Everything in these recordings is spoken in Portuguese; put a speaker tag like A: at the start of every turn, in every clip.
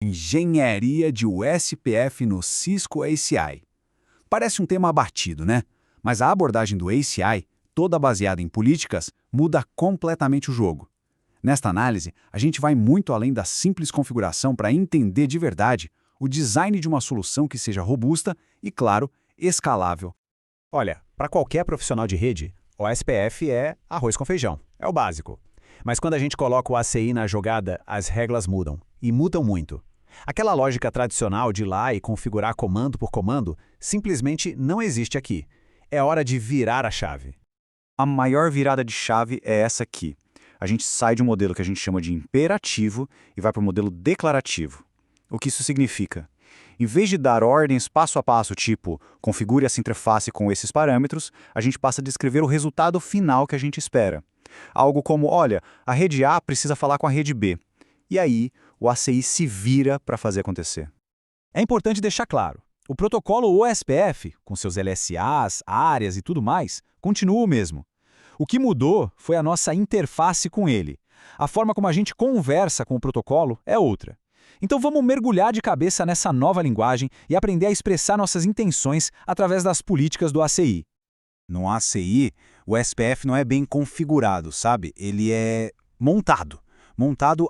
A: Engenharia de USPF no Cisco ACI. Parece um tema abatido, né? Mas a abordagem do ACI, toda baseada em políticas, muda completamente o jogo. Nesta análise, a gente vai muito além da simples configuração para entender de verdade o design de uma solução que seja robusta e, claro, escalável.
B: Olha, para qualquer profissional de rede, o SPF é arroz com feijão, é o básico. Mas quando a gente coloca o ACI na jogada, as regras mudam, e mudam muito. Aquela lógica tradicional de ir lá e configurar comando por comando simplesmente não existe aqui. É hora de virar a chave.
C: A maior virada de chave é essa aqui. A gente sai de um modelo que a gente chama de imperativo e vai para o modelo declarativo. O que isso significa? Em vez de dar ordens passo a passo, tipo, configure essa interface com esses parâmetros, a gente passa a descrever o resultado final que a gente espera. Algo como, olha, a rede A precisa falar com a rede B. E aí, o ACI se vira para fazer acontecer.
B: É importante deixar claro, o protocolo OSPF, com seus LSAs, áreas e tudo mais, continua o mesmo. O que mudou foi a nossa interface com ele. A forma como a gente conversa com o protocolo é outra. Então vamos mergulhar de cabeça nessa nova linguagem e aprender a expressar nossas intenções através das políticas do ACI.
C: No ACI, o SPF não é bem configurado, sabe? Ele é montado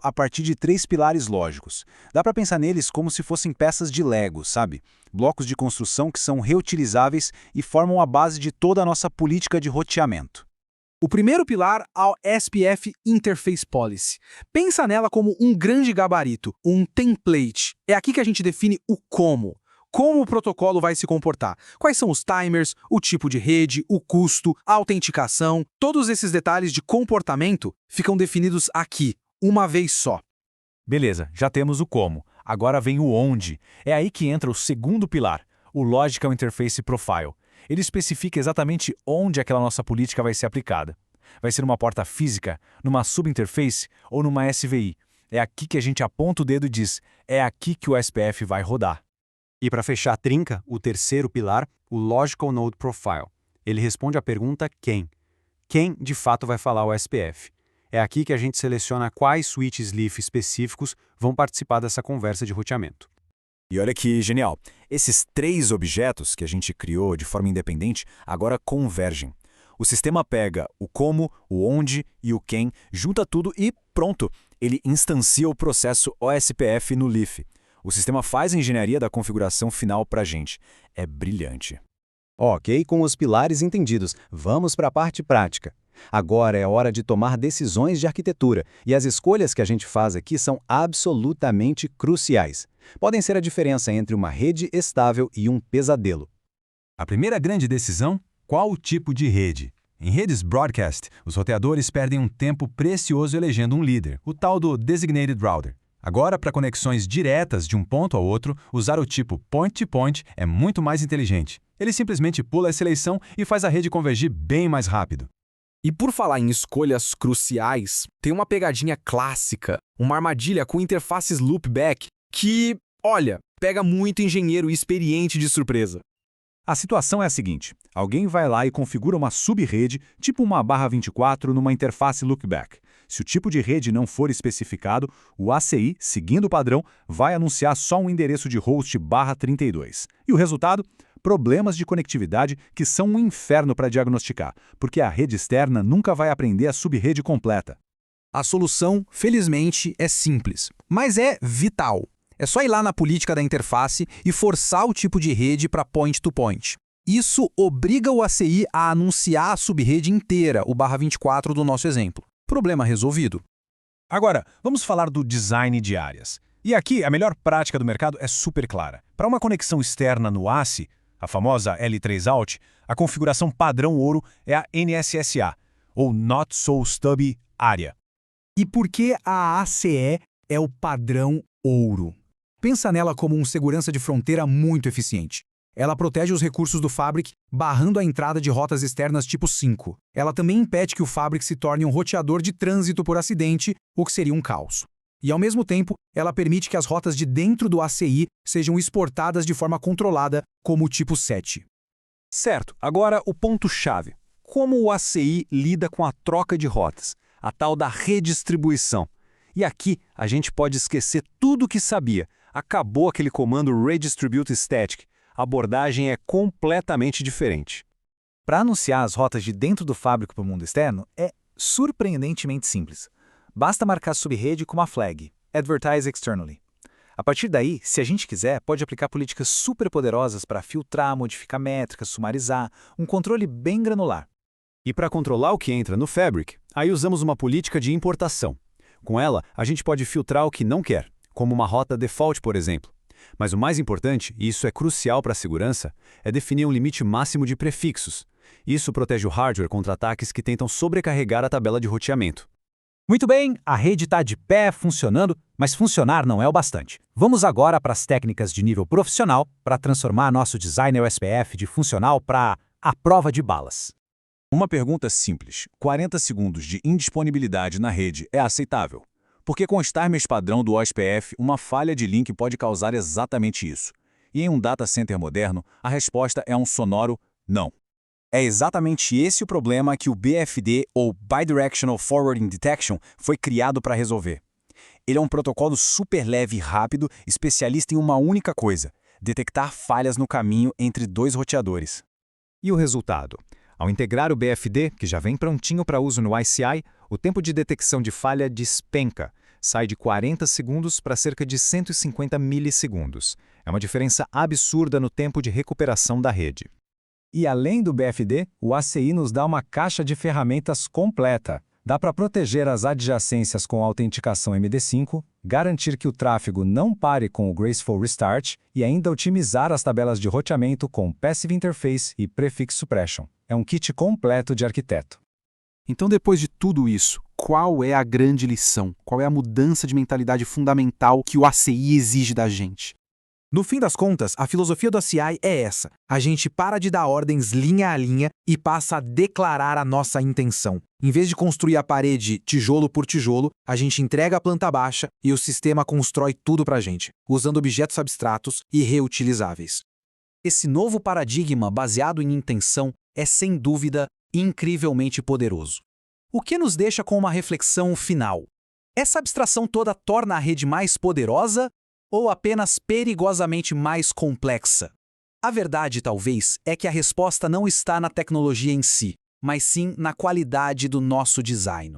C: a partir de 3 pilares lógicos. Dá para pensar neles como se fossem peças de Lego, sabe? Blocos de construção que são reutilizáveis e formam a base de toda a nossa política de roteamento.
D: O primeiro pilar é o SPF Interface Policy. Pensa nela como um grande gabarito, um template. É aqui que a gente define o como. Como o protocolo vai se comportar. Quais são os timers, o tipo de rede, o custo, a autenticação. Todos esses detalhes de comportamento ficam definidos aqui, uma vez só.
B: Beleza, já temos o como. Agora vem o onde. É aí que entra o segundo pilar, o Logical Interface Profile. Ele especifica exatamente onde aquela nossa política vai ser aplicada. Vai ser numa porta física, numa subinterface ou numa SVI. É aqui que a gente aponta o dedo e diz, é aqui que o SPF vai rodar.
E: E para fechar a trinca, o terceiro pilar, o Logical Node Profile. Ele responde à pergunta quem. Quem, de fato, vai falar o SPF. É aqui que a gente seleciona quais switches leaf específicos vão participar dessa conversa de roteamento.
C: E olha que genial, esses 3 objetos que a gente criou de forma independente agora convergem. O sistema pega o como, o onde e o quem, junta tudo e pronto, ele instancia o processo OSPF no Leaf. O sistema faz a engenharia da configuração final para a gente. É brilhante.
F: Ok, com os pilares entendidos, vamos para a parte prática. Agora é hora de tomar decisões de arquitetura, e as escolhas que a gente faz aqui são absolutamente cruciais. Podem ser a diferença entre uma rede estável e um pesadelo.
B: A primeira grande decisão, qual o tipo de rede? Em redes broadcast, os roteadores perdem um tempo precioso elegendo um líder, o tal do Designated Router. Agora, para conexões diretas de um ponto ao outro, usar o tipo point-to-point é muito mais inteligente. Ele simplesmente pula a seleção e faz a rede convergir bem mais rápido.
D: E por falar em escolhas cruciais, tem uma pegadinha clássica, uma armadilha com interfaces loopback que, olha, pega muito engenheiro experiente de surpresa.
C: A situação é a seguinte, alguém vai lá e configura uma subrede, tipo uma /24 numa interface loopback. Se o tipo de rede não for especificado, o ACI, seguindo o padrão, vai anunciar só um endereço de host /32. E o resultado? Problemas de conectividade que são um inferno para diagnosticar, porque a rede externa nunca vai aprender a subrede completa.
D: A solução, felizmente, é simples, mas é vital. É só ir lá na política da interface e forçar o tipo de rede para point-to-point. Isso obriga o ACI a anunciar a subrede inteira, o /24 do nosso exemplo. Problema resolvido.
B: Agora, vamos falar do design de áreas. E aqui, a melhor prática do mercado é super clara. Para uma conexão externa no ACI, a famosa L3Out, a configuração padrão ouro é a NSSA, ou Not So Stubby Area.
D: E por que a ACE é o padrão ouro? Pensa nela como um segurança de fronteira muito eficiente. Ela protege os recursos do Fabric, barrando a entrada de rotas externas tipo 5. Ela também impede que o Fabric se torne um roteador de trânsito por acidente, o que seria um caos. E, ao mesmo tempo, ela permite que as rotas de dentro do ACI sejam exportadas de forma controlada, como o tipo 7.
E: Certo, agora o ponto-chave. Como o ACI lida com a troca de rotas, a tal da redistribuição? E aqui a gente pode esquecer tudo o que sabia. Acabou aquele comando Redistribute Static. A abordagem é completamente diferente.
B: Para anunciar as rotas de dentro do Fabric para o mundo externo, é surpreendentemente simples. Basta marcar a subrede com uma flag, Advertise Externally. A partir daí, se a gente quiser, pode aplicar políticas super poderosas para filtrar, modificar métricas, sumarizar, um controle bem granular.
E: E para controlar o que entra no Fabric, aí usamos uma política de importação. Com ela, a gente pode filtrar o que não quer, como uma rota default, por exemplo. Mas o mais importante, e isso é crucial para a segurança, é definir um limite máximo de prefixos. Isso protege o hardware contra ataques que tentam sobrecarregar a tabela de roteamento.
B: Muito bem, a rede está de pé, funcionando, mas funcionar não é o bastante. Vamos agora para as técnicas de nível profissional para transformar nosso design OSPF de funcional para a prova de balas.
F: Uma pergunta simples. 40 segundos de indisponibilidade na rede é aceitável? Porque com o Starmers padrão do OSPF, uma falha de link pode causar exatamente isso. E em um data center moderno, a resposta é um sonoro não. É exatamente esse o problema que o BFD, ou Bidirectional Forwarding Detection, foi criado para resolver. Ele é um protocolo super leve e rápido, especialista em uma única coisa: detectar falhas no caminho entre dois roteadores.
B: E o resultado? Ao integrar o BFD, que já vem prontinho para uso no ICI, o tempo de detecção de falha despenca, sai de 40 segundos para cerca de 150 milissegundos. É uma diferença absurda no tempo de recuperação da rede.
D: E além do BFD, o ACI nos dá uma caixa de ferramentas completa. Dá para proteger as adjacências com autenticação MD5, garantir que o tráfego não pare com o Graceful Restart e ainda otimizar as tabelas de roteamento com Passive Interface e Prefix Suppression. É um kit completo de arquiteto.
G: Então, depois de tudo isso, qual é a grande lição? Qual é a mudança de mentalidade fundamental que o ACI exige da gente?
D: No fim das contas, a filosofia do ACI é essa. A gente para de dar ordens linha a linha e passa a declarar a nossa intenção. Em vez de construir a parede tijolo por tijolo, a gente entrega a planta baixa e o sistema constrói tudo pra gente, usando objetos abstratos e reutilizáveis. Esse novo paradigma baseado em intenção é, sem dúvida, incrivelmente poderoso. O que nos deixa com uma reflexão final. Essa abstração toda torna a rede mais poderosa ou apenas perigosamente mais complexa? A verdade, talvez, é que a resposta não está na tecnologia em si, mas sim na qualidade do nosso design.